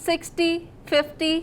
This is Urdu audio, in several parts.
60, 50,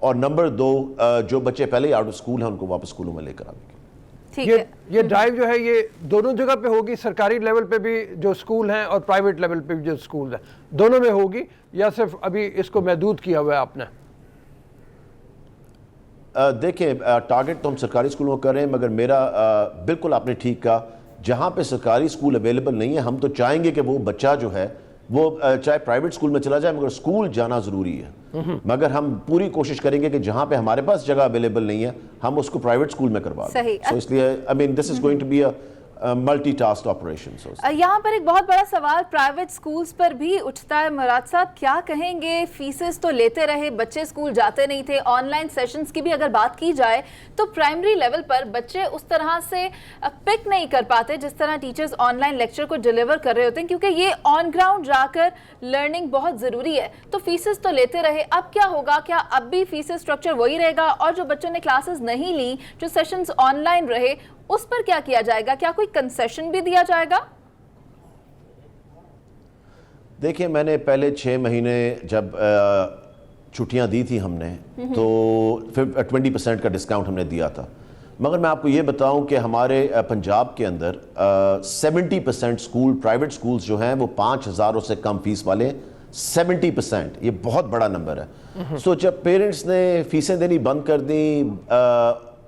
اور نمبر 2 جو بچے پہلے ہی آؤٹ آف اسکول ہیں ان کو واپس اسکولوں میں لے کر آئیں گے. ٹھیک ہے. یہ ڈرائیو جو ہے یہ دونوں جگہ پہ ہوگی, سرکاری لیول پہ بھی جو اسکول ہیں اور پرائیویٹ لیول پہ بھی جو اسکول ہیں, دونوں میں ہوگی یا صرف ابھی اس کو محدود کیا ہوا ہے آپ نے؟ دیکھیں ٹارگٹ تو ہم سرکاری اسکولوں کو کر رہے ہیں, مگر میرا بالکل آپ نے ٹھیک کہا, جہاں پہ سرکاری اسکول اویلیبل نہیں ہے ہم تو چاہیں گے کہ وہ بچہ جو ہے وہ چاہے پرائیویٹ اسکول میں چلا جائے مگر اسکول جانا ضروری ہے, مگر ہم پوری کوشش کریں گے کہ جہاں پہ ہمارے پاس جگہ اویلیبل نہیں ہے ہم اس کو پرائیویٹ اسکول میں کروا دیں. سو اس لیے this is going to be multi task operation. یہاں پر ایک بہت بڑا سوال پرائیویٹ سکولز پر بھی اٹھتا ہے. مراد صاحب کیا کہیں گے, فیسز تو لیتے رہے, بچے اسکول جاتے نہیں تھے, آن لائن سیشنز کی بھی اگر بات کی جائے تو پرائمری لیول پر بچے اس طرح سے پک نہیں کر پاتے جس طرح ٹیچرز آن لائن لیکچر کو ڈیلیور کر رہے ہوتے ہیں, کیونکہ یہ آن گراؤنڈ جا کر لرننگ بہت ضروری ہے. تو فیسز تو لیتے رہے, اب کیا ہوگا, کیا اب بھی فیسز اسٹرکچر وہی رہے گا, اور جو بچوں نے کلاسز نہیں لی, جو سیشنز آن لائن رہے, اس پر کیا جائے گا, کیا کوئی کنسیشن بھی دیا جائے گا؟ دیکھیں میں نے پہلے 6 مہینے جب چھٹیاں دی تھی ہم نے تو 20% کا ڈسکاؤنٹ ہم نے دیا تھا, مگر میں آپ کو یہ بتاؤں کہ ہمارے پنجاب کے اندر 70% اسکول پرائیویٹ اسکولز جو ہیں وہ 5,000 سے کم فیس والے 70%, یہ بہت بڑا نمبر ہے. سو جب پیرنٹس نے فیسیں دینی بند کر دیں,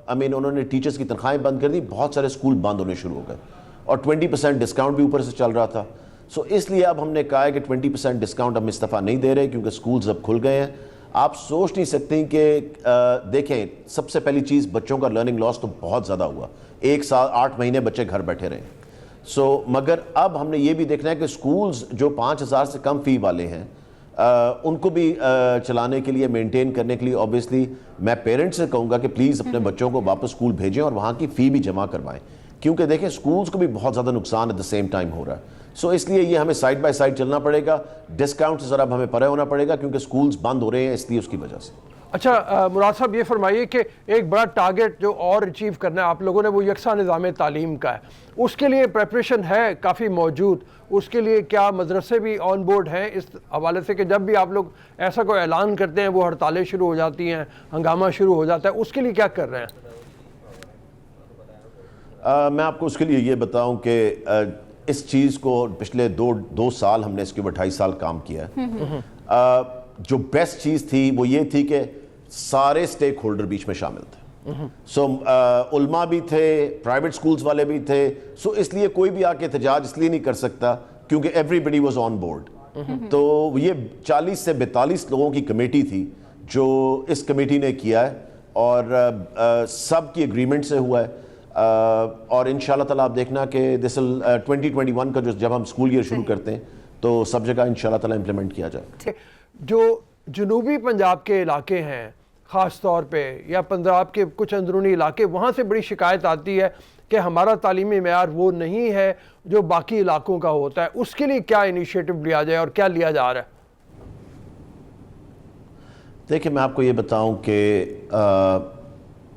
انہوں نے ٹیچرز کی تنخواہیں بند کر دی, بہت سارے اسکول بند ہونے شروع ہو گئے اور 20% ڈسکاؤنٹ بھی اوپر سے چل رہا تھا. سو اس لیے اب ہم نے کہا ہے کہ 20% ڈسکاؤنٹ ہم اس دفعہ نہیں دے رہے کیونکہ اسکولز اب کھل گئے ہیں. آپ سوچ نہیں سکتے کہ دیکھیں سب سے پہلی چیز بچوں کا لرننگ لاس تو بہت زیادہ ہوا, 1 سال 8 مہینے بچے گھر بیٹھے رہے. مگر اب ہم نے یہ بھی دیکھنا ہے کہ اسکولز جو 5,000 سے کم فی والے ہیں ان کو بھی چلانے کے لیے, مینٹین کرنے کے لیے اوبیسلی میں پیرنٹس سے کہوں گا کہ پلیز اپنے بچوں کو واپس اسکول بھیجیں اور وہاں کی فی بھی جمع کروائیں, کیونکہ دیکھیں اسکولز کو بھی بہت زیادہ نقصان ایٹ دا سیم ٹائم ہو رہا ہے. سو اس لیے یہ ہمیں سائڈ بائی سائڈ چلنا پڑے گا, ڈسکاؤنٹ سے ذرا ہمیں پرے ہونا پڑے گا کیونکہ اسکولز بند ہو رہے ہیں اس لیے اس کی وجہ سے. اچھا مراد صاحب یہ فرمائیے کہ ایک بڑا ٹارگٹ جو اور اچیو کرنا ہے آپ لوگوں نے وہ یکساں نظام تعلیم کا ہے, اس کے لیے پریپریشن ہے کافی موجود, اس کے لیے کیا مدرسے بھی آن بورڈ ہیں اس حوالے سے کہ جب بھی آپ لوگ ایسا کوئی اعلان کرتے ہیں وہ ہڑتالیں شروع ہو جاتی ہیں, ہنگامہ شروع ہو جاتا ہے, اس کے لیے کیا کر رہے ہیں؟ میں آپ کو اس کے لیے یہ بتاؤں کہ اس چیز کو پچھلے 2 سال ہم نے اس کے اوپر 2.5 سال کام کیا ہے. جو بیسٹ چیز تھی وہ یہ تھی کہ سارے سٹیک ہولڈر بیچ میں شامل تھے. سو علماء بھی تھے, پرائیویٹ سکولز والے بھی تھے. سو اس لیے کوئی بھی آ کے احتجاج اس لیے نہیں کر سکتا کیونکہ everybody was on board. تو یہ 40 سے 42 لوگوں کی کمیٹی تھی جو اس کمیٹی نے کیا ہے اور سب کی اگریمنٹ سے ہوا ہے, اور انشاءاللہ تعالیٰ آپ دیکھنا کہ 2021 کا جب ہم اسکول ایئر شروع کرتے ہیں تو سب جگہ انشاءاللہ تعالیٰ امپلیمنٹ کیا جائے. جو جنوبی پنجاب کے علاقے ہیں خاص طور پہ یا پنجاب کے کچھ اندرونی علاقے, وہاں سے بڑی شکایت آتی ہے کہ ہمارا تعلیمی معیار وہ نہیں ہے جو باقی علاقوں کا ہوتا ہے, اس کے لیے کیا انیشیٹو لیا جائے اور کیا لیا جا رہا ہے؟ دیکھیں میں آپ کو یہ بتاؤں کہ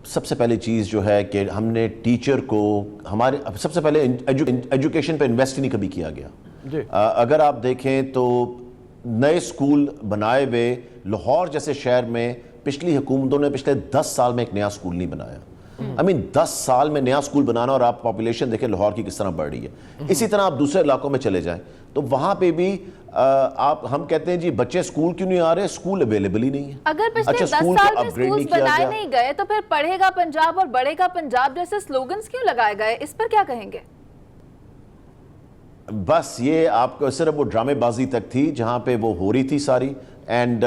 سب سے پہلی چیز جو ہے کہ ہم نے ٹیچر کو ہمارے سب سے پہلے ایجوکیشن پہ انویسٹ نہیں کبھی کیا گیا. اگر آپ دیکھیں تو نئے اسکول بنائے ہوئے لاہور جیسے شہر میں پچھلی حکومتوں نے پچھلے 10 سال میں ایک نیا اسکول نہیں بنایا. 10 سال میں نیا اسکول بنانا, اور آپ پاپولیشن دیکھیں لاہور کی کس طرح بڑھ رہی ہے. اسی طرح آپ دوسرے علاقوں میں چلے جائیں تو وہاں پہ بھی ہم کہتے ہیں جی بچے اسکول کیوں نہیں آ رہے, اسکول اویلیبل ہی نہیں ہے. اگر پچھلے 10 سال میں اسکولز بنائے نہیں گئے تو پھر پڑھے گا پنجاب اور بڑھے گا پنجاب جیسے سلوگنز کیوں لگائے گئے, اس پر کیا کہیں گے؟ بس یہ آپ کو صرف وہ ڈرامے بازی تک تھی جہاں پہ وہ ہو رہی تھی ساری, اینڈ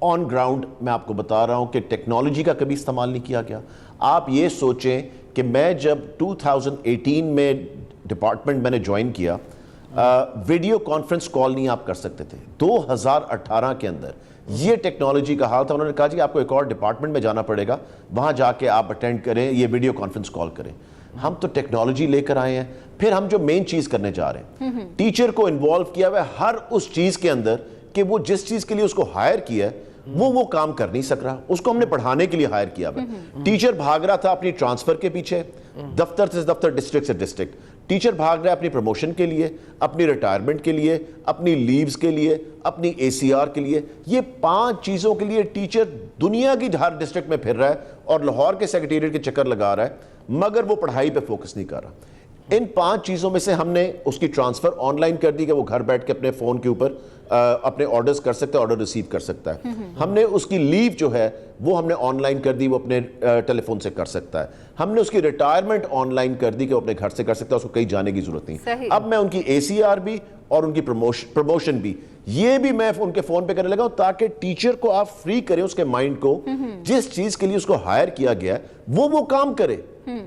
آن گراؤنڈ میں آپ کو بتا رہا ہوں کہ ٹیکنالوجی کا کبھی استعمال نہیں کیا گیا. آپ یہ سوچیں کہ میں جب 2018 میں ڈپارٹمنٹ میں نے جوائن کیا, ویڈیو کانفرنس کال نہیں آپ کر سکتے تھے. 2018 کے اندر یہ ٹیکنالوجی کا حال تھا. انہوں نے کہا جی آپ کو ایک اور ڈپارٹمنٹ میں جانا پڑے گا, وہاں جا کے آپ اٹینڈ کریں, یہ ویڈیو کانفرنس کال کریں. ہم تو ٹیکنالوجی لے کر آئے ہیں. پھر ہم جو مین چیز کرنے جا رہے ہیں, ٹیچر کو انوالو کیا ہوا ہے ہر اس چیز کے اندر کہ وہ جس چیز کے لیے اس کو ہائر کیا ہے وہ کام کر نہیں سک رہا. اس کو ہم نے پڑھانے کے لیے ہائر کیا ہوا ہے. ٹیچر بھاگ رہا تھا اپنی ٹرانسفر کے پیچھے, دفتر سے دفتر, ڈسٹرکٹ سے ڈسٹرکٹ. ٹیچر بھاگ رہا ہے اپنی پروموشن کے لیے, اپنی ریٹائرمنٹ کے لیے, اپنی لیوز کے لیے, اپنی ACR کے لیے. یہ 5 چیزوں کے لیے ٹیچر دنیا کی ہر ڈسٹرکٹ میں پھر رہا ہے اور لاہور کے سیکریٹریٹ کے چکر لگا رہا ہے, مگر وہ پڑھائی پہ فوکس نہیں کر رہا. ان 5 چیزوں میں سے ہم نے اس کی ٹرانسفر آن لائن کر دی کہ وہ گھر بیٹھ کے اپنے فون کے اوپر اپنے آرڈرز کر سکتا ہے, آرڈر ریسیو کر سکتا ہے. ہم نے اس کی لیو جو ہے وہ ہم نے آن لائن کر دی, وہ اپنے ٹیلی فون سے کر سکتا ہے. ہم نے اس کی ریٹائرمنٹ آن لائن کر دی کہ وہ اپنے گھر سے کر سکتا ہے, اس کو کہیں جانے کی ضرورت نہیں. اب میں ان کی ACR بھی اور ان کی پروموشن بھی یہ بھی میں ان کے فون پہ کرنے لگا ہوں, تاکہ ٹیچر کو آپ فری کریں اس کے مائنڈ کو, جس چیز کے لیے اس کو ہائر کیا گیا ہے وہ کام کرے.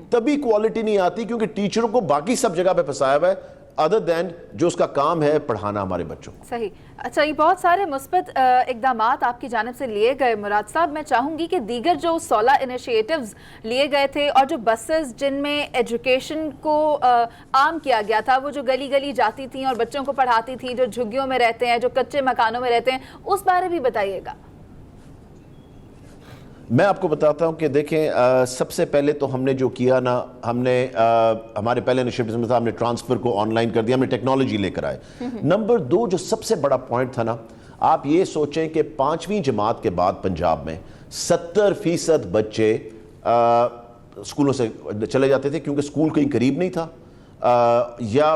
تبھی کوالٹی نہیں آتی, کیونکہ ٹیچروں کو باقی سب جگہ پہ پھنسایا ہوا ہے ادر دین جو اس کا کام ہے پڑھانا ہمارے بچوں کو. صحیح. اچھا, یہ بہت سارے مثبت اقدامات آپ کی جانب سے لیے گئے مراد صاحب. میں چاہوں گی کہ دیگر جو 16 انیشیٹوز لیے گئے تھے اور جو بسز جن میں ایجوکیشن کو عام کیا گیا تھا, وہ جو گلی گلی جاتی تھیں اور بچوں کو پڑھاتی تھیں, جو جھگیوں میں رہتے ہیں, جو کچے مکانوں میں رہتے ہیں, اس بارے بھی بتائیے گا. میں آپ کو بتاتا ہوں کہ دیکھیں, سب سے پہلے تو ہم نے جو کیا نا, ہم نے ہمارے پہلے انیشیٹیوز میں تھا, ہم نے ٹرانسفر کو آن لائن کر دیا, ہم نے ٹیکنالوجی لے کر آئے. نمبر 2 جو سب سے بڑا پوائنٹ تھا نا, آپ یہ سوچیں کہ 5ویں جماعت کے بعد پنجاب میں 70% بچے اسکولوں سے چلے جاتے تھے, کیونکہ اسکول کہیں قریب نہیں تھا یا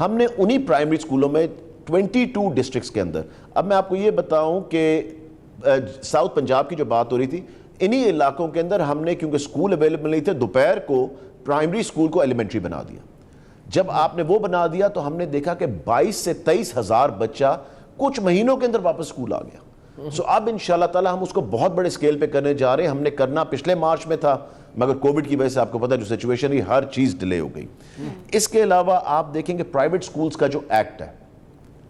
ہم نے انہی پرائمری اسکولوں میں 22 ڈسٹرکٹس کے اندر, اب میں آپ کو یہ بتاؤں کہ ساؤتھ پنجاب کی جو بات ہو رہی تھی, انہی علاقوں کے اندر ہم نے, کیونکہ اسکول اویلیبل نہیں تھے, دوپہر کو پرائمری اسکول کو ایلیمنٹری بنا دیا. جب آپ نے وہ بنا دیا تو ہم نے دیکھا کہ 22 سے 23 ہزار بچہ کچھ مہینوں کے اندر واپس اسکول آ گیا. سو اب انشاءاللہ تعالی ہم اس کو بہت بڑے اسکیل پہ کرنے جا رہے ہیں. ہم نے کرنا پچھلے مارچ میں تھا, مگر کووڈ کی وجہ سے آپ کو پتہ ہے جو سچویشن ہے, ہر چیز ڈیلے ہو گئی. اس کے علاوہ آپ دیکھیں کہ پرائیویٹ اسکولز کا جو ایکٹ ہے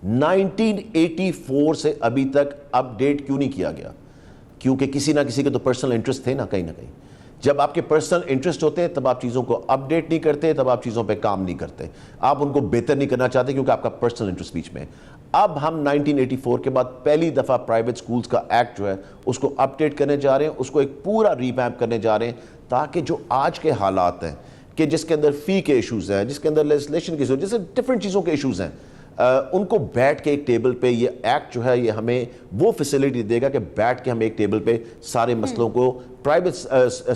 1984 سے ابھی تک اپ ڈیٹ کیوں نہیں کیا گیا, کیونکہ کسی نہ کسی کے تو پرسنل انٹرسٹ تھے نا کہیں نہ کہیں. جب آپ کے پرسنل انٹرسٹ ہوتے ہیں تب آپ چیزوں کو اپ ڈیٹ نہیں کرتے, تب آپ چیزوں پہ کام نہیں کرتے, آپ ان کو بہتر نہیں کرنا چاہتے کیونکہ آپ کا پرسنل انٹرسٹ بیچ میں ہے. اب ہم 1984 کے بعد پہلی دفعہ پرائیویٹ سکولز کا ایکٹ جو ہے اس کو اپ ڈیٹ کرنے جا رہے ہیں, اس کو ایک پورا ریویمپ کرنے جا رہے ہیں, تاکہ جو آج کے حالات ہیں کہ جس کے اندر فی کے ایشوز ہیں, جس کے اندر لیجسلیشن کے ایشوز, جیسے ڈفرینٹ چیزوں کے ایشوز ہیں, ان کو بیٹھ کے ایک ٹیبل پہ, یہ ایکٹ جو ہے یہ ہمیں وہ فیسلٹی دے گا کہ بیٹھ کے ہم ایک ٹیبل پہ سارے مسئلوں کو پرائیویٹ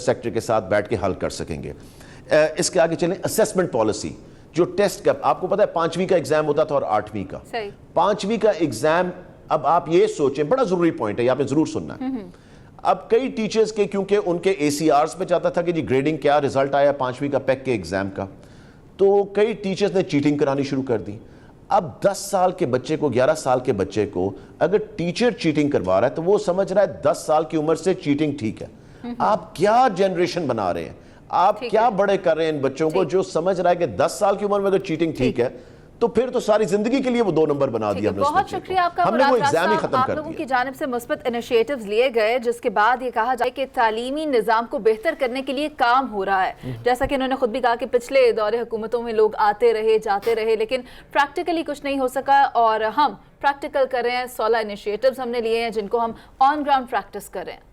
سیکٹر کے ساتھ بیٹھ کے حل کر سکیں گے. اس کے آگے چلیں, اسیسمنٹ پالیسی, جو ٹیسٹ کا آپ کو پتہ ہے 5ویں کا ایگزام ہوتا تھا اور 8ویں کا. 5ویں کا ایگزام, اب آپ یہ سوچیں, بڑا ضروری پوائنٹ ہے, یہ آپ نے ضرور سننا ہے. اب کئی ٹیچرز کے, کیونکہ ان کے ACRs پہ چاہتا تھا کہ جی گریڈنگ کیا رزلٹ آیا 5ویں کا پیک کے ایگزام کا, تو کئی ٹیچرز نے چیٹنگ کرانی شروع کر دی. اب 10 سال کے بچے کو, 11 سال کے بچے کو اگر ٹیچر چیٹنگ کروا رہا ہے تو وہ سمجھ رہا ہے 10 سال کی عمر سے چیٹنگ ٹھیک ہے. آپ کیا جنریشن بنا رہے ہیں, آپ کیا بڑے کر رہے ہیں ان بچوں کو جو سمجھ رہا ہے کہ 10 سال کی عمر میں اگر چیٹنگ ٹھیک ہے تو پھر تو ساری زندگی کے لیے وہ 2 نمبر بنا دیا. بہت شکریہ آپ کا مراد صاحب. آپ لوگوں کی جانب سے مثبت انیشیٹوز لیے گئے, جس کے بعد یہ کہا جائے کہ تعلیمی نظام کو بہتر کرنے کے لیے کام ہو رہا ہے. جیسا کہ انہوں نے خود بھی کہا کہ پچھلے دور حکومتوں میں لوگ آتے رہے جاتے رہے, لیکن پریکٹیکلی کچھ نہیں ہو سکا, اور ہم پریکٹیکل کر رہے ہیں. 16 انیشیٹوز ہم نے لیے ہیں جن کو ہم آن گراؤنڈ پریکٹس کر رہے ہیں.